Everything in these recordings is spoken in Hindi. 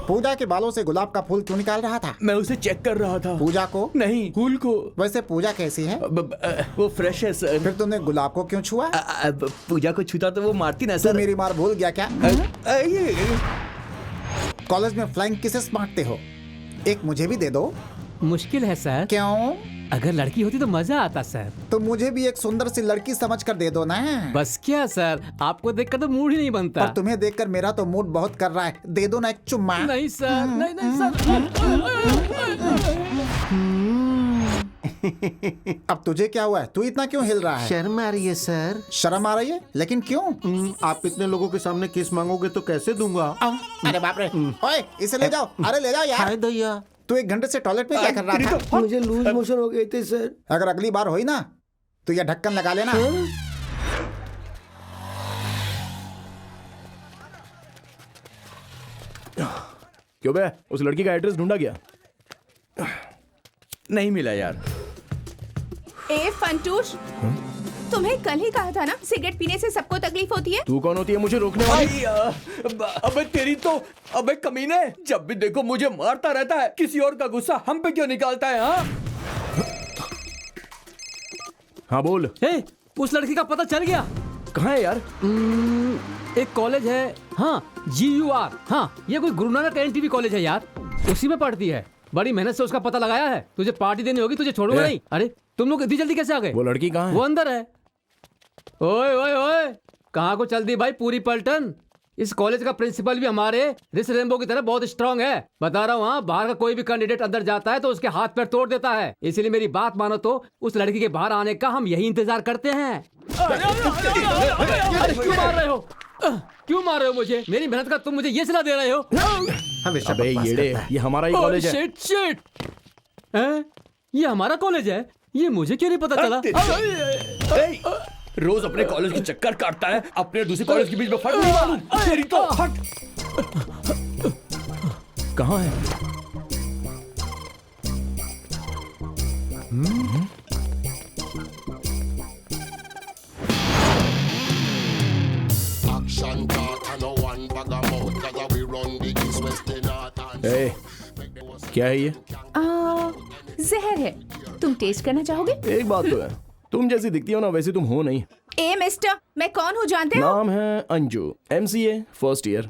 पूजा के बालों से गुलाब का फूल क्यों निकाल रहा था? मैं उसे चेक कर रहा था। पूजा को? नहीं, फूल को। वैसे पूजा कैसी है? वो फ्रेश है सर। फिर तुमने गुलाब को क्यों छुआ? पूजा को छूता तो वो मारती ना तू सर। मेरी मार भूल गया क्या? कॉलेज में फ्लाइंग किसेस बांटते हो, एक मुझे भी दे दो। मुश्किल है सर। क्यों? अगर लड़की होती तो मजा आता सर। तो मुझे भी एक सुंदर सी लड़की समझ कर दे दो ना। बस क्या सर, आपको देखकर तो मूड ही नहीं बनता। पर तुम्हें देखकर मेरा तो मूड बहुत कर रहा है, दे दो ना एक चुम्मा। नहीं सर, नहीं नहीं सर। अब तुझे क्या हुआ है? तू इतना क्यों हिल रहा है? शर्म आ रही है सर। शर्म आ रही है? लेकिन क्यों? आप इतने लोगों के सामने किस मांगोगे तो कैसे दूंगा? अरे बाप रे, ओए इसे ले जाओ। अरे ले जाओ यार। हाय दैया, तू 1 घंटे से टॉयलेट में क्या कर रहा था? मुझे लूज मोशन हो गए थे सर। अगर अगली बार हुई ना तो यह ढक्कन लगा लेना। क्यों बे, उस लड़की का एड्रेस ढूंढा गया? नहीं मिला यार। ए फंटूश, तुम्हें कल ही कहा था ना सिगरेट पीने से सबको तकलीफ होती है। तू कौन होती है मुझे रोकने वाली? अबे तेरी तो, अबे कमीने, जब भी देखो मुझे मारता रहता है। किसी और का गुस्सा हम पे क्यों निकालता है? हाँ बोल। उस लड़की का पता चल गया। कहाँ है यार? एक कॉलेज है, हाँ GUR। हाँ, ये कोई गुरु नानक NTV कॉलेज है यार, उसी में पढ़ती है। बड़ी मेहनत से उसका पता लगाया है। तुझे पार्टी देनी होगी, तुझे छोड़ूंगा नहीं। अरे तुम लोग इतनी जल्दी कैसे आ गए? वो लड़की कहाँ है? वो अंदर है। ओए ओए ओए, कहाँ को चल दी भाई पूरी पलटन? इस कॉलेज का प्रिंसिपल भी हमारे रिस रेनबो की तरह बहुत स्ट्रांग है। बता रहा हूँ, हाँ, बाहर का कोई भी कैंडिडेट अंदर जाता है तो उसके हाथ पैर तोड़ देता है। इसीलिए मेरी बात मानो तो उस लड़की के बाहर आने का हम यही इंतजार करते हैं। अरे क्यों मार रहे हो? क्यों मार रहे हो मुझे? मेरी मेहनत का तुम मुझे ये सलाह दे रहे हो? हमेशा अबे येड़े, ये हमारा ही कॉलेज है। शिट शिट, ये हमारा कॉलेज है? ये मुझे क्यों नहीं पता चला? रोज अपने कॉलेज के चक्कर काटता है, अपने दूसरे कॉलेज के बीच में फट नहीं मालूम। तेरी तो फट। कहाँ है? ए, क्या है ये? जहर है, तुम टेस्ट करना चाहोगे? एक बात तो है, तुम जैसी दिखती हो ना वैसे तुम हो नहीं। ए मिस्टर, मैं कौन हूँ जानते हो? नाम है अंजू, MCA फर्स्ट ईयर।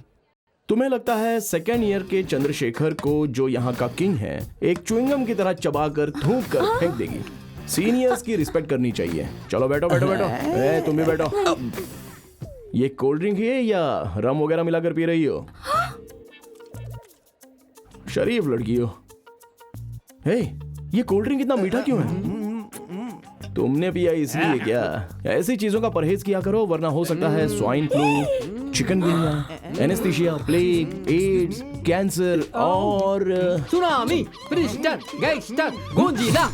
तुम्हें लगता है सेकेंड ईयर के चंद्रशेखर को, जो यहाँ का किंग है, एक च्युइंगम की तरह चबाकर थूक कर फेंक देगी। सीनियर्स की रिस्पेक्ट करनी चाहिए। चलो बैठो बैठो बैठो। ए, तुम भी बैठो। ये कोल्ड ड्रिंक है या रम वगैरह मिलाकर पी रही हो? शरीफ लड़की हो। हे, ये कोल्ड ड्रिंक इतना मीठा क्यों है? तुमने पिया इसलिए क्या? ऐसी चीजों का परहेज किया करो, वरना हो सकता है swine flu, chikungunya, anaesthesia, plague, AIDS, cancer और सुनामी, प्रिस्टर, गैंगस्टर, गोंजीला।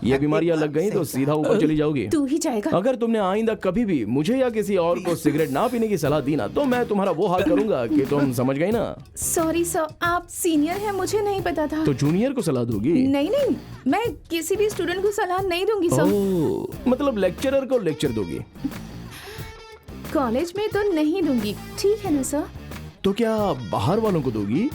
ये बीमारियां लग गई तो सीधा ऊपर चली जाओगी। तू ही जाएगा। अगर तुमने आइंदा कभी भी मुझे या किसी और को सिगरेट ना पीने की सलाह दी ना, तो मैं तुम्हारा वो हाल करूंगा कि तुम समझ गई ना। सॉरी सर, आप सीनियर हैं, मुझे नहीं पता था। तो जूनियर को सलाह दोगी? नहीं नहीं, मैं किसी भी स्टूडेंट को सलाह नहीं दूंगी सर। ओह, मतलब लेक्चरर को लेक्चर दोगी? कॉलेज में तो नहीं दूंगी, ठीक है ना सर? तो क्या बाहर वालों को दोगी?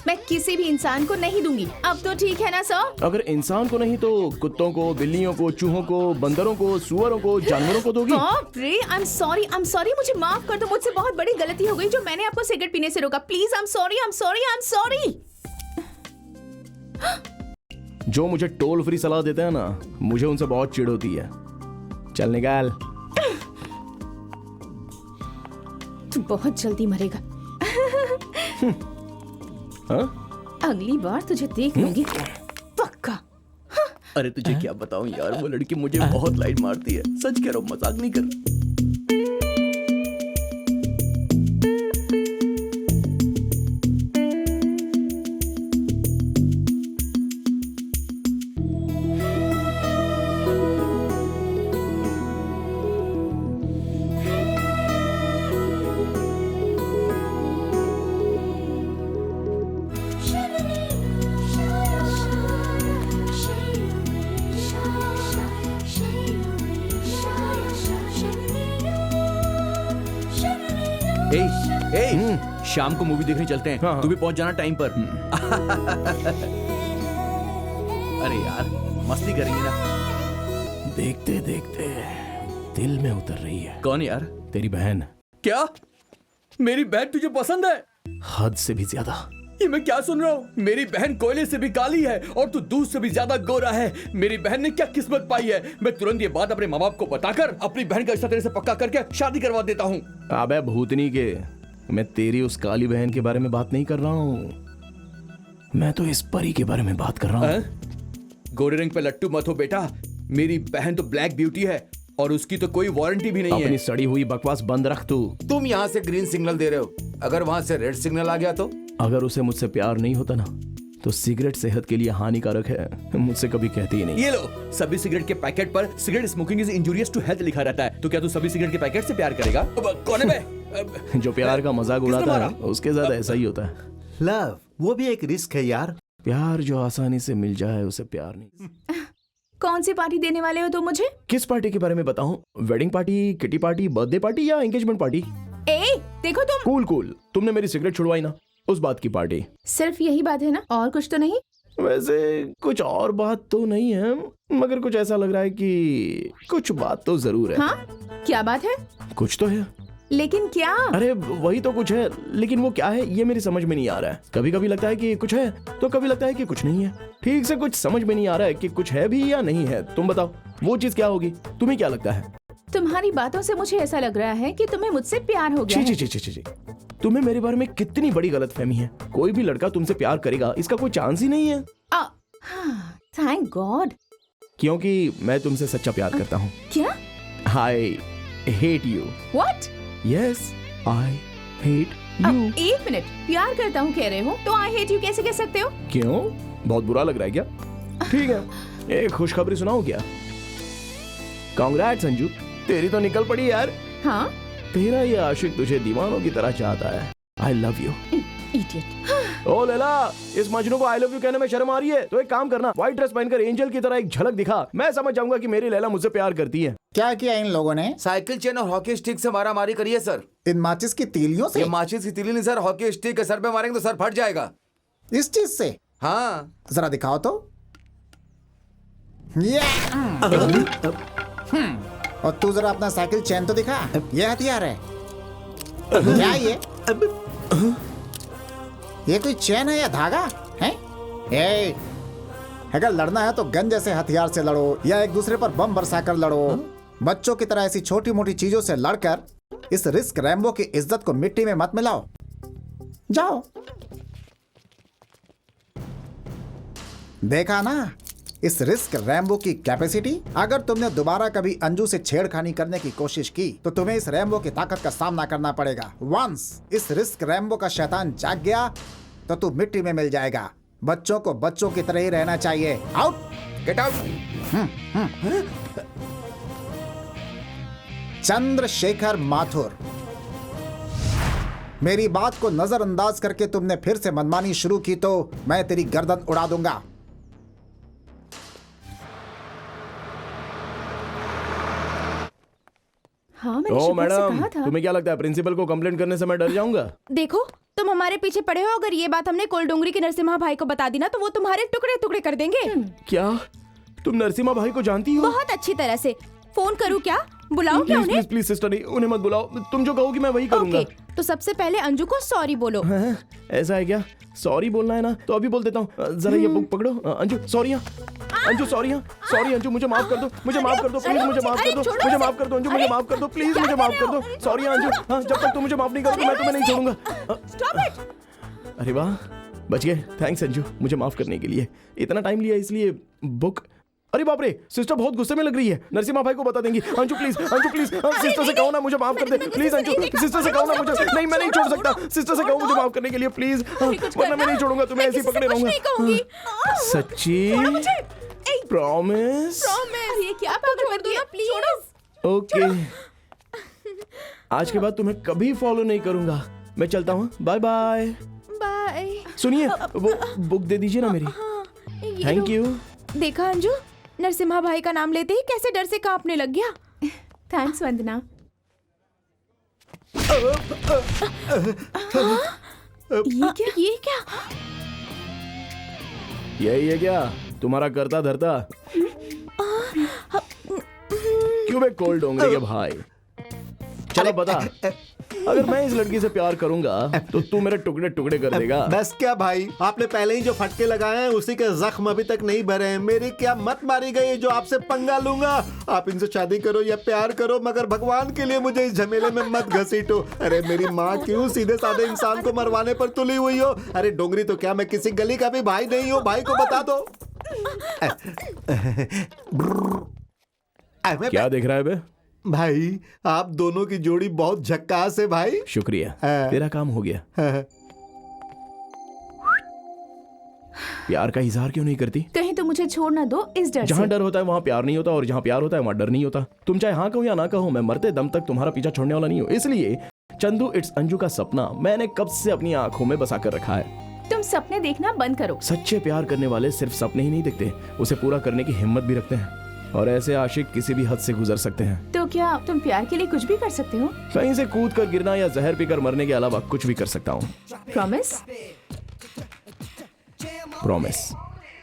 मैं किसी भी इंसान को नहीं दूंगी। अब तो ठीक है ना सर? अगर इंसान को नहीं तो कुत्तों को, बिल्लियों को, चूहों को, बंदरों को, सुअरों को, जानवरों को दोगी? आई एम सॉरी, मुझे माफ कर दो। मुझसे बहुत बड़ी गलती हो गई जो मैंने आपको सिगरेट पीने से रोका। Please, I am sorry. जो मुझे टोल फ्री सलाह देते हैं ना, मुझे उनसे बहुत चिढ़ होती है। चल निकाल। तू बहुत जल्दी मरेगा। हाँ? अगली बार तुझे देख लूंगी पक्का। अरे तुझे क्या बताऊं यार, वो लड़की मुझे बहुत लाइट मारती है। सच कह रहा हूं, मजाक नहीं कर। शाम को मूवी देखने चलते हैं। हाँ। तू भी पहुंच जाना टाइम पर। अरे यार मस्ती करेंगे ना। देखते देखते दिल में उतर रही है। कौन यार? तेरी बहन। क्या मेरी बहन तुझे पसंद है? हद से भी ज्यादा। ये मैं क्या सुन रहा हूँ? मेरी बहन कोयले से भी काली है और तू दूध से भी ज्यादा गोरा है। मेरी बहन ने क्या किस्मत पाई है। मैं तुरंत ये बात अपने माँ बाप को बताकर अपनी बहन का रिश्ता तेरे से पक्का करके शादी करवा देता हूँ। अबे भूतनी के, मैं तेरी उस काली बहन के बारे में बात नहीं कर रहा हूँ, मैं तो इस परी के बारे में बात कर रहा हूँ। गोरे रंग पे लट्टू मत हो बेटा। मेरी बहन तो ब्लैक ब्यूटी है और उसकी तो कोई वारंटी भी नहीं अपनी है। सड़ी हुई बकवास बंद रख तू। तुम यहाँ से ग्रीन सिग्नल दे रहे हो, अगर वहाँ से रेड सिग्नल आ गया तो? अगर उसे मुझसे प्यार नहीं होता ना तो सिगरेट सेहत के लिए हानिकारक है, मुझसे कभी कहती ही नहीं। ये लो, सभी सिगरेट के पैकेट पर cigarette smoking is injurious to health लिखा रहता है। तो क्या तू सभी सिगरेट के पैकेट से प्यार करेगा? कौन है बे? जो प्यार का मजाक किसने उड़ाता है मारा? उसके साथ ऐसा ही होता है। लव वो भी एक रिस्क है यार। प्यार जो आसानी से मिल जाए उसे प्यार नहीं। कौन सी पार्टी देने वाले हो तुम मुझे? किस पार्टी के बारे में बताऊं? Wedding party, kitty party, birthday party या एंगेजमेंट पार्टी? ए देखो तुम। कूल कूल, तुमने मेरी सिगरेट छुड़वाई ना, उस बात की पार्टी। सिर्फ यही बात है ना, और कुछ तो नहीं? वैसे कुछ और बात तो नहीं है, मगर कुछ ऐसा लग रहा है कि कुछ बात तो जरूर है। हाँ क्या बात है? कुछ तो है। लेकिन क्या? अरे वही तो कुछ है, लेकिन वो क्या है ये मेरी समझ में नहीं आ रहा है। कभी कभी लगता है कि कुछ है तो कभी लगता है कि कुछ नहीं है। ठीक से कुछ समझ में नहीं आ रहा है कि कुछ है भी या नहीं है। तुम बताओ वो चीज क्या होगी? तुम्हें क्या लगता है? तुम्हारी बातों से मुझे ऐसा लग रहा है कि तुम्हें मुझसे प्यार हो गया ची है। ची ची ची ची, तुम्हें मेरे बारे में कितनी बड़ी गलतफहमी है। कोई भी लड़का तुमसे प्यार करेगा इसका कोई चांस ही नहीं है। Thank God. क्योंकि मैं तुमसे सच्चा प्यार करता हूँ। क्या? I hate you. What? Yes I hate अब यू। एक मिनट, प्यार करता हूँ कह रहे हो तो आई हेट यू कैसे कह सकते हो? क्यों, बहुत बुरा लग रहा है क्या? ठीक है, एक खुशखबरी सुनाऊं क्या? कांग्रेट्स अंजू, तेरी तो निकल पड़ी यार। हाँ तेरा ये आशिक तुझे दीवानों की तरह चाहता है। I love you. इडियट। ओ लैला, इस मजनू को आई लव यू कहने में शर्म आ रही है तो एक काम करना, व्हाइट ड्रेस पहनकर एंजल की तरह एक झलक दिखा। मैं समझ जाऊंगा कि मेरी लैला मुझसे प्यार करती है। क्या किया इन लोगों ने? साइकिल चेन और हॉकी स्टिक से मारामारी करी है सर। इन माचिस की तीलियों से? ये माचिस की तीली नहीं सर, हॉकी स्टिक है। सर पे मारेंगे तो सर फट जाएगा। इस चीज से? हाँ जरा दिखाओ तो। ये और तू जरा अपना साइकिल चेन तो दिखा। ये हथियार है क्या? ये कोई चेन है या धागा है? ए, अगर लड़ना है तो गन जैसे हथियार से लड़ो या एक दूसरे पर बम बरसाकर लड़ो। बच्चों की तरह ऐसी छोटी मोटी चीजों से लड़कर इस रिस्क रैम्बो की इज्जत को मिट्टी में मत मिलाओ। जाओ। देखा ना इस रिस्क रैम्बो की कैपेसिटी? अगर तुमने दोबारा कभी अंजू से छेड़खानी करने की कोशिश की तो तुम्हें इस रैम्बो की ताकत का सामना करना पड़ेगा। वंस इस रिस्क रैम्बो का शैतान जाग गया तो तू मिट्टी में मिल जाएगा। बच्चों को बच्चों की तरह ही रहना चाहिए। Out, get out. Chandrashekhar Mathur, मेरी बात को नजरअंदाज करके तुमने फिर से मनमानी शुरू की तो मैं तेरी गर्दन उड़ा दूंगा। हाँ मैंने ओ शुभम से मैडम, कहा था। तुम्हें क्या लगता है प्रिंसिपल को कंप्लेंट करने से मैं डर जाऊंगा? देखो तुम हमारे पीछे पड़े हो, अगर ये बात हमने कोलडोंगरी के नरसिम्हा भाई को बता दी ना तो वो तुम्हारे टुकड़े टुकड़े कर देंगे। क्या तुम नरसिम्हा भाई को जानती हो? बहुत अच्छी तरह से। फोन करूँ क्या? बुलाओ क्या प्लीज उन्हें? प्लीज प्लीज सिस्टर, नहीं उन्हें मत बुलाओ। तुम जो कहोगी मैं वही करूंगा। ओके, तो सबसे पहले अंजू को सॉरी बोलो। हैं? ऐसा है क्या? सॉरी बोलना है ना तो अभी बोल देता हूँ। जरा ये बुक पकड़ो। Anju sorry. Anju sorry. Sorry Anju, मुझे माफ कर दो, मुझे माफ कर दो प्लीज, मुझे माफ कर दो, मुझे माफ कर दो अंजू, मुझे माफ कर दो प्लीज, मुझे माफ कर दो। सॉरी अंजू। हाँ, जब तक तुम मुझे माफ नहीं करोगे मैं तुम्हें नहीं छोड़ूंगा। अरे वाह, बच गए। थैंक्स अंजू मुझे माफ करने के लिए। इतना टाइम लिया इसलिए बुक। अरे बाप रे, सिस्टर बहुत गुस्से में लग रही है। नरसिम्हा भाई को बता देंगी। Anju please, Anju please, sister से कहो ना मुझे माफ कर दे प्लीज। अंजू सिस्टर से कहो ना मुझे। नहीं मैं नहीं छोड़ सकता। सिस्टर से कहो मुझे माफ करने के लिए प्लीज, वरना मैं नहीं छोड़ूंगा तुम्हें, ऐसे ही पकड़े रहूंगा। सच्ची? प्रॉमिस? ये क्या पागल कर दिया? प्लीज। ओके, आज के बाद तुम्हें कभी फॉलो नहीं करूंगा। मैं चलता हूँ, बाय बाय। बाय। सुनिए, वो बुक दे दीजिए ना मेरी। Thank you. देखा अंजू, नरसिम्हा भाई का नाम लेते ही कैसे डर से कांपने लग गया। थैंक्स वंदना। ये क्या? यही है क्या तुम्हारा करता धरता? क्यों बे कोल्ड डोंगरी के भाई? चलो बता, अगर मैं इस लड़की से प्यार करूंगा तो तू मेरे टुकड़े टुकड़े कर देगा। बस क्या भाई, आपने पहले ही जो फटके लगाए हैं उसी के जख्म अभी तक नहीं भरे हैं। मेरी क्या मत मारी गई जो आपसे पंगा लूंगा। आप इनसे शादी करो या प्यार करो, मगर भगवान के लिए मुझे इस झमेले में मत घसीटो। अरे मेरी माँ क्यों सीधे साधे इंसान को मरवाने पर तुली हुई हो? अरे डोंगरी तो क्या मैं किसी गली का भी भाई नहीं हूँ? भाई को बता दो। क्या देख रहा है बे? भाई आप दोनों की जोड़ी बहुत झक्कास है भाई। शुक्रिया, तेरा काम हो गया। प्यार का इजहार क्यों नहीं करती? कहीं तो मुझे छोड़ ना दो इस डर जहाँ से। डर होता है वहाँ प्यार नहीं होता, और जहाँ प्यार होता है वहाँ डर नहीं होता। तुम चाहे हाँ कहो या ना कहो, मैं मरते दम तक तुम्हारा पीछा छोड़ने वाला नहीं हूँ। इसलिए चंदू इट्स अंजू का सपना मैंने कब से अपनी आंखों में बसा कर रखा है। तुम सपने देखना बंद करो। सच्चे प्यार करने वाले सिर्फ सपने ही नहीं देखते, उसे पूरा करने की हिम्मत भी रखते हैं। और ऐसे आशिक किसी भी हद से गुजर सकते हैं। तो क्या तुम प्यार के लिए कुछ भी कर सकते हो? कहीं से कूद कर गिरना या जहर पीकर मरने के अलावा कुछ भी कर सकता हूँ। प्रॉमिस? प्रॉमिस।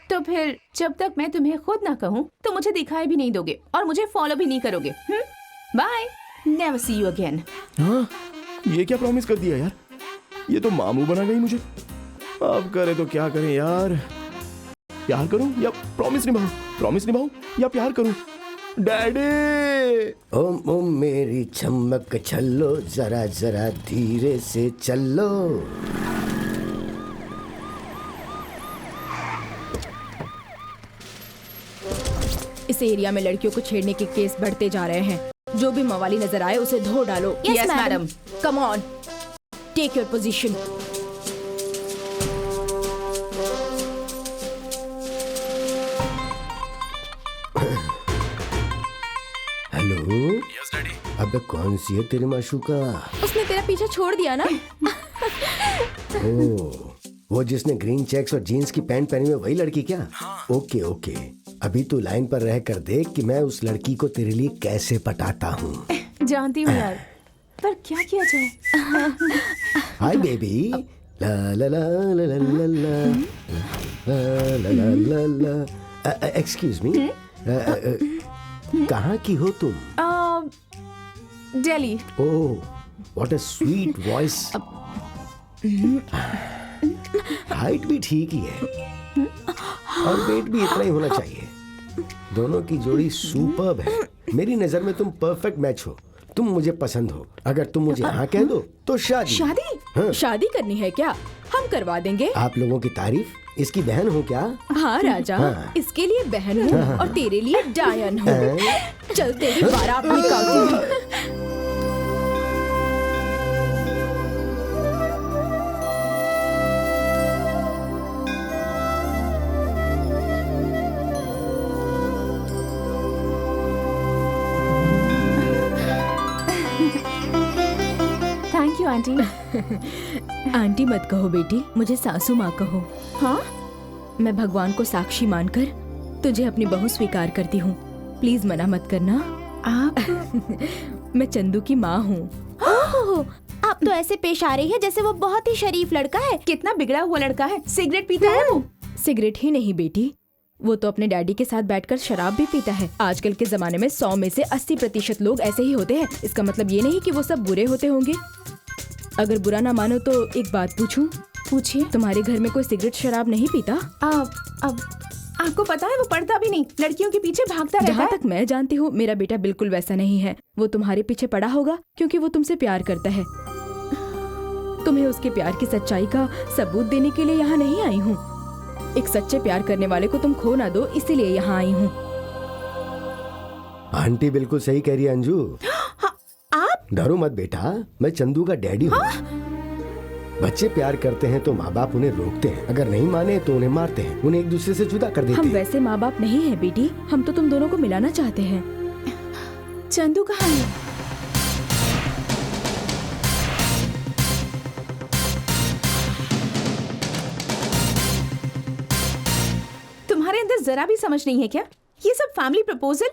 तो फिर जब तक मैं तुम्हें खुद ना कहूँ तो मुझे दिखाई भी नहीं दोगे और मुझे फॉलो भी नहीं करोगे। Bye, never see you again. हाँ, ये क्या प्रॉमिस कर दिया यार? ये तो मामू बना गई मुझे। अब करे तो क्या करें यार? प्यार करूं या प्रॉमिस निभाऊं? प्रॉमिस निभाऊं या प्यार करूं? डैडी! ओम ओम मेरी चमक छल्लो, जरा जरा धीरे से चलो। इस एरिया में लड़कियों को छेड़ने के केस बढ़ते जा रहे हैं। जो भी मवाली नजर आए उसे धो डालो। Yes, madam. Come on, take your position. Hello. Yes daddy. अबे कौन सी है तेरी माशूका? उसने तेरा पीछा छोड़ दिया ना? ओ, वो जिसने ग्रीन चेक्स और जीन्स की पैंट पहनी हुई, वही लड़की क्या? ओके ओके, अभी तू लाइन पर रह कर देख कि मैं उस लड़की को तेरे लिए कैसे पटाता हूँ। जानती हूँ यार, पर क्या किया जाए? Hi baby. ला ला ला ला ला ला ला ला ला ला ला। एक्सक्यूज मी, कहाँ की हो तुम? Delhi. Oh, what a sweet voice. Height भी ठीक ही है और वेट भी इतना ही होना चाहिए। दोनों की जोड़ी सुपर्ब है। मेरी नजर में तुम परफेक्ट मैच हो। तुम मुझे पसंद हो। अगर तुम मुझे हाँ कह दो तो शादी। शादी? हाँ। शादी करनी है क्या? हम करवा देंगे। आप लोगों की तारीफ। इसकी बहन हो क्या? हाँ राजा, हाँ। इसके लिए बहन हूँ और तेरे लिए डायन हूँ। चल तेरी बारात निकालती हूँ। Thank you aunty. आंटी मत कहो बेटी, मुझे सासू माँ कहो। हाँ? मैं भगवान को साक्षी मानकर तुझे अपनी बहू स्वीकार करती हूँ। प्लीज मना मत करना। आप? मैं चंदू की माँ हूँ। आप तो ऐसे पेश आ रही है जैसे वो बहुत ही शरीफ लड़का है। कितना बिगड़ा हुआ लड़का है, सिगरेट पीता है वो। सिगरेट ही नहीं बेटी, वो तो अपने डैडी के साथ बैठकर शराब भी पीता है। आजकल के जमाने में 100 में से 80% लोग ऐसे ही होते हैं। इसका मतलब ये नहीं कि वो सब बुरे होते होंगे। अगर बुरा ना मानो तो एक बात पूछूं? पूछिए। तुम्हारे घर में कोई सिगरेट शराब नहीं पीता? अब आपको पता है वो पढ़ता भी नहीं, लड़कियों के पीछे भागता रहता जहाँ है। तक मैं जानती हूँ मेरा बेटा बिल्कुल वैसा नहीं है। वो तुम्हारे पीछे पड़ा होगा क्योंकि वो तुमसे प्यार करता है। तुम्हें उसके प्यार की सच्चाई का सबूत देने के लिए यहाँ नहीं आई हूँ। एक सच्चे प्यार करने वाले को तुम खो ना दो, इसीलिए यहाँ आई हूँ। आंटी बिल्कुल सही कह रही है अंजू। आप? डरो मत बेटा, मैं चंदू का डैडी हूँ। बच्चे प्यार करते हैं तो माँ बाप उन्हें रोकते हैं, अगर नहीं माने तो उन्हें मारते हैं, उन्हें एक दूसरे से जुदा कर देते हम हैं। वैसे माँ बाप नहीं है बेटी, हम तो तुम दोनों को मिलाना चाहते हैं। चंदू कहाँ है? तुम्हारे अंदर जरा भी समझ नहीं है क्या? ये सब फैमिली प्रपोजल,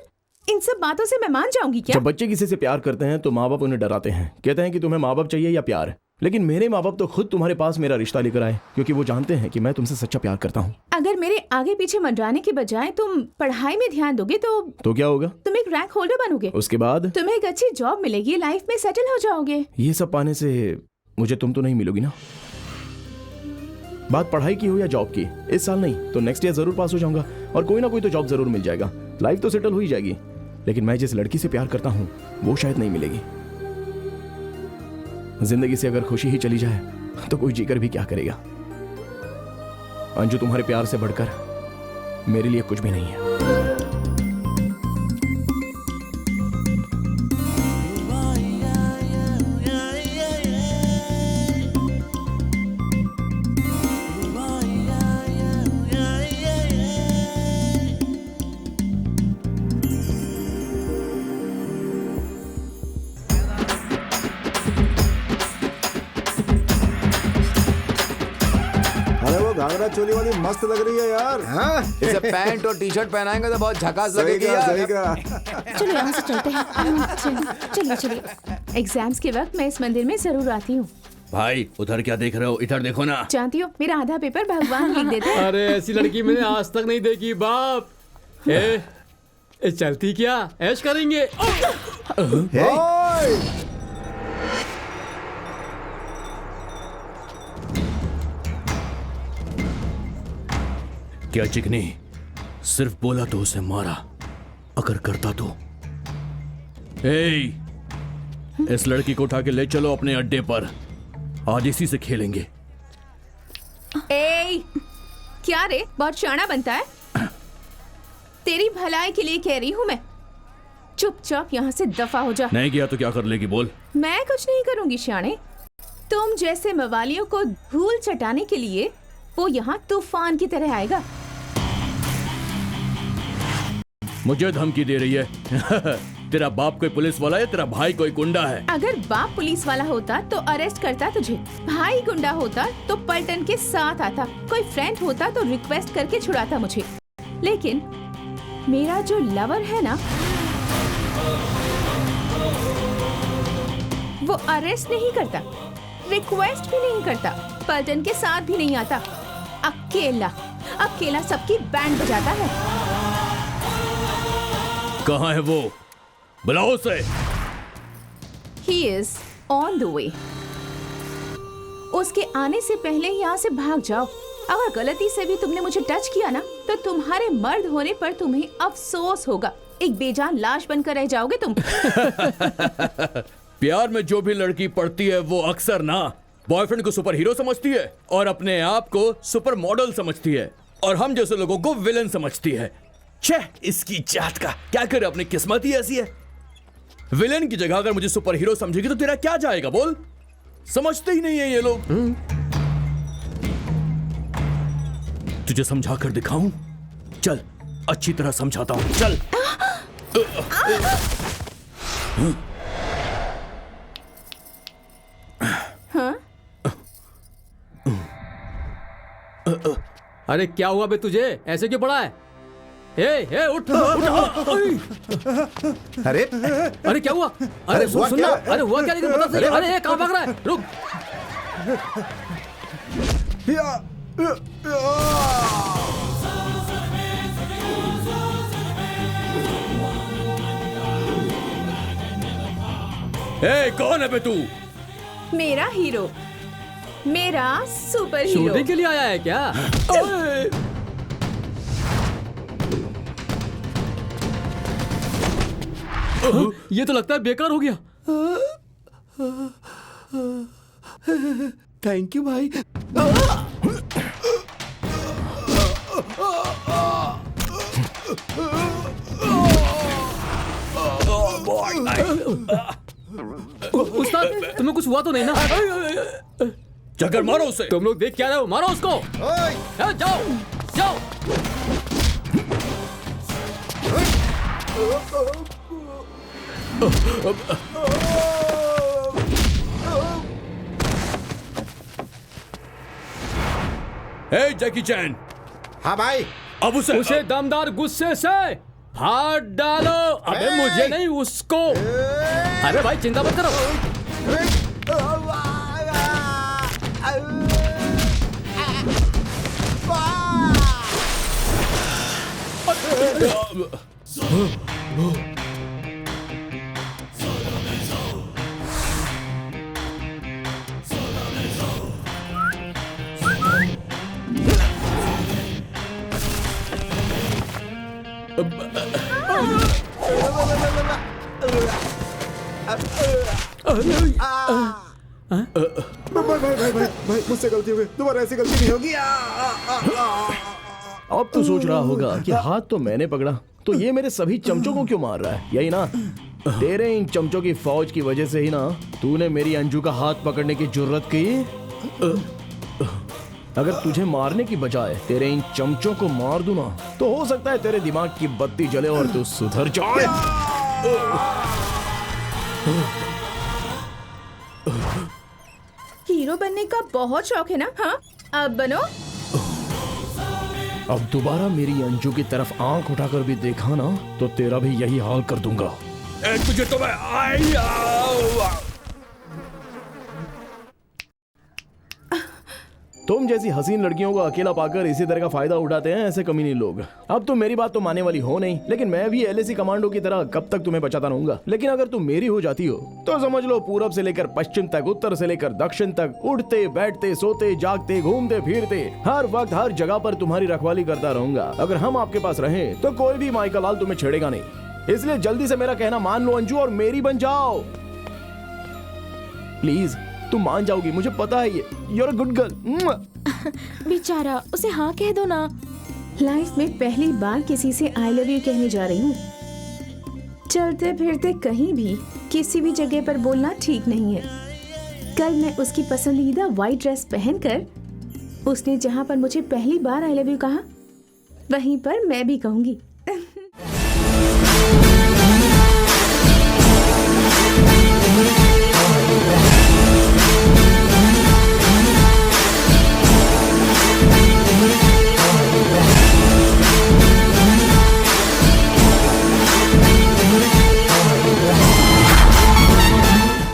इन सब बातों से मैं मान जाऊंगी क्या? जब बच्चे किसी से प्यार करते हैं तो माँ बाप उन्हें डराते हैं, कहते हैं कि तुम्हें माँ बाप चाहिए या प्यार। लेकिन मेरे माँ बाप तो खुद तुम्हारे पास मेरा रिश्ता लेकर आए, क्योंकि वो जानते हैं कि मैं तुमसे सच्चा प्यार करता हूँ। अगर मेरे आगे पीछे मंडराने के बजाय तुम पढ़ाई में ध्यान दोगे तो क्या होगा? तुम एक रैंक होल्डर बनोगे, उसके बाद तुम्हें एक अच्छी जॉब मिलेगी, लाइफ में सेटल हो जाओगे। ये सब पाने से मुझे तुम तो नहीं मिलोगी ना। बात पढ़ाई की हो या जॉब की, इस साल नहीं तो नेक्स्ट ईयर जरूर पास हो जाऊंगा और कोई ना कोई तो जॉब जरूर मिल जाएगा, लाइफ तो सेटल हो ही जाएगी। लेकिन मैं जिस लड़की से प्यार करता हूँ वो शायद नहीं मिलेगी। जिंदगी से अगर खुशी ही चली जाए तो कोई जीकर भी क्या करेगा। अंजू, तुम्हारे प्यार से बढ़कर मेरे लिए कुछ भी नहीं है। घाघरा चोली वाली मस्त लग रही है यार। हाँ? इसे पैंट और टी शर्ट पहनाएंगे तो बहुत झकास सही लगेगी कहा, यार। सही कहा। चलो यहाँ से चलते हैं। चलिए चलिए। एग्जाम्स के वक्त मैं इस मंदिर में जरूर आती हूँ। भाई उधर क्या देख रहे हो, इधर देखो ना। जानती हो मेरा आधा पेपर भगवान लिख देते हैं। अरे ऐसी लड़की मैंने आज तक नहीं देखी बाप। ए चलती क्या, ऐश करेंगे। क्या चिकनी, सिर्फ बोला तो उसे मारा, अगर करता तो। इस लड़की को उठा के ले चलो अपने अड्डे पर, आज इसी से खेलेंगे। क्या रे, बहुत शाना बनता है। तेरी भलाई के लिए कह रही हूँ मैं, चुपचाप यहाँ से दफा हो जा। नहीं किया तो क्या कर लेगी बोल। मैं कुछ नहीं करूंगी शाने, तुम जैसे मवालियों को धूल चटाने के लिए वो यहाँ तूफान की तरह आएगा। मुझे धमकी दे रही है। तेरा बाप कोई पुलिस वाला है, तेरा भाई कोई गुंडा है। अगर बाप पुलिस वाला होता तो अरेस्ट करता तुझे, भाई गुंडा होता तो पलटन के साथ आता, कोई फ्रेंड होता तो रिक्वेस्ट करके छुड़ाता मुझे। लेकिन मेरा जो लवर है ना, वो अरेस्ट नहीं करता, रिक्वेस्ट भी नहीं करता, पलटन के साथ भी नहीं आता, अकेला सबकी बैंड बजाता है। कहाँ है वो, बुलाओ उसे। He is on the way. उसके आने से पहले यहाँ से भाग जाओ। अगर गलती से भी तुमने मुझे टच किया ना, तो तुम्हारे मर्द होने पर तुम्हें अफसोस होगा। एक बेजान लाश बनकर रह जाओगे तुम। प्यार में जो भी लड़की पड़ती है वो अक्सर ना बॉयफ्रेंड को सुपर हीरो समझती है और अपने आप को सुपर मॉडल समझती है, और हम जैसे लोगों को विलन समझती है। छे, इसकी जात का क्या करे, अपनी किस्मत ही ऐसी है। विलेन की जगह अगर मुझे सुपर हीरो समझेगी तो तेरा क्या जाएगा बोल। समझते ही नहीं है ये लोग। तुझे समझा कर दिखाऊं? चल, अच्छी तरह समझाता हूं, चल। अरे क्या हुआ बे तुझे, ऐसे क्यों पड़ा है? उठ। अरे अरे क्या हुआ? अरे हुआ सुन क्या? ना, अरे हुआ क्या, लेकिन बता सही। अरे कहाँ भाग रहा है, रुक। कौन है बे तू? मेरा हीरो, मेरा सुपर हीरो। शूटिंग के लिए आया है क्या? ये तो लगता है बेकार हो गया। थैंक यू भाई। उस्ताद, तुम्हें कुछ हुआ तो नहीं ना? जाकर मारो उसे। तुम लोग देख क्या रहे हो, मारो उसको। जाओ जाओ। जैकी चैन। हाँ भाई। अब उसे दमदार गुस्से से हाथ डालो। अबे मुझे नहीं, उसको। अरे भाई चिंता मत करो। भाई मुझसे गलती हो गई, दोबारा ऐसी गलती नहीं होगी। अब तो सोच रहा होगा कि हाथ तो मैंने पकड़ा, तो ये मेरे सभी चमचों को क्यों मार रहा है? यही ना, तेरे इन चमचों की फौज की वजह से ही ना तूने मेरी अंजू का हाथ पकड़ने की जुर्रत की। अगर तुझे मारने की बजाय तेरे इन चमचों को मार दूं ना, तो हो सकता है तेरे दिमाग की बत्ती जले और तू सुधर जाए। हीरो बनने का बहुत शौक है ना? हाँ, अब बनो। अब दोबारा मेरी अंजू की तरफ आंख उठाकर भी देखा ना, तो तेरा भी यही हाल कर दूंगा। तुझे तो मैं तुम जैसी हसीन लड़कियों को अकेला पाकर इसी तरह का फायदा उठाते हैं ऐसे कमीने लोग। अब तुम मेरी बात तो मानने वाली हो नहीं, लेकिन मैं भी एलएसी कमांडो की तरह कब तक तुम्हें बचाता रहूंगा। लेकिन अगर तुम मेरी हो जाती हो तो समझ लो पूरब से लेकर पश्चिम तक, उत्तर से लेकर दक्षिण तक, उठते बैठते सोते जागते घूमते फिरते हर वक्त हर जगह पर तुम्हारी रखवाली करता रहूंगा। अगर हम आपके पास रहें तो कोई भी माइका लाल तुम्हें छेड़ेगा नहीं। इसलिए जल्दी से मेरा कहना मान लो अंजू और मेरी बन जाओ। प्लीज तुम मान जाओगी, मुझे पता है ये। You are a good girl. बेचारा, उसे हाँ कह दो ना। लाइफ में पहली बार किसी से आई लव यू कहने जा रही हूँ। चलते फिरते कहीं भी किसी भी जगह पर बोलना ठीक नहीं है। कल मैं उसकी पसंदीदा व्हाइट ड्रेस पहनकर उसने जहाँ पर मुझे पहली बार आई लव यू कहा, वहीं पर मैं भी कहूंगी।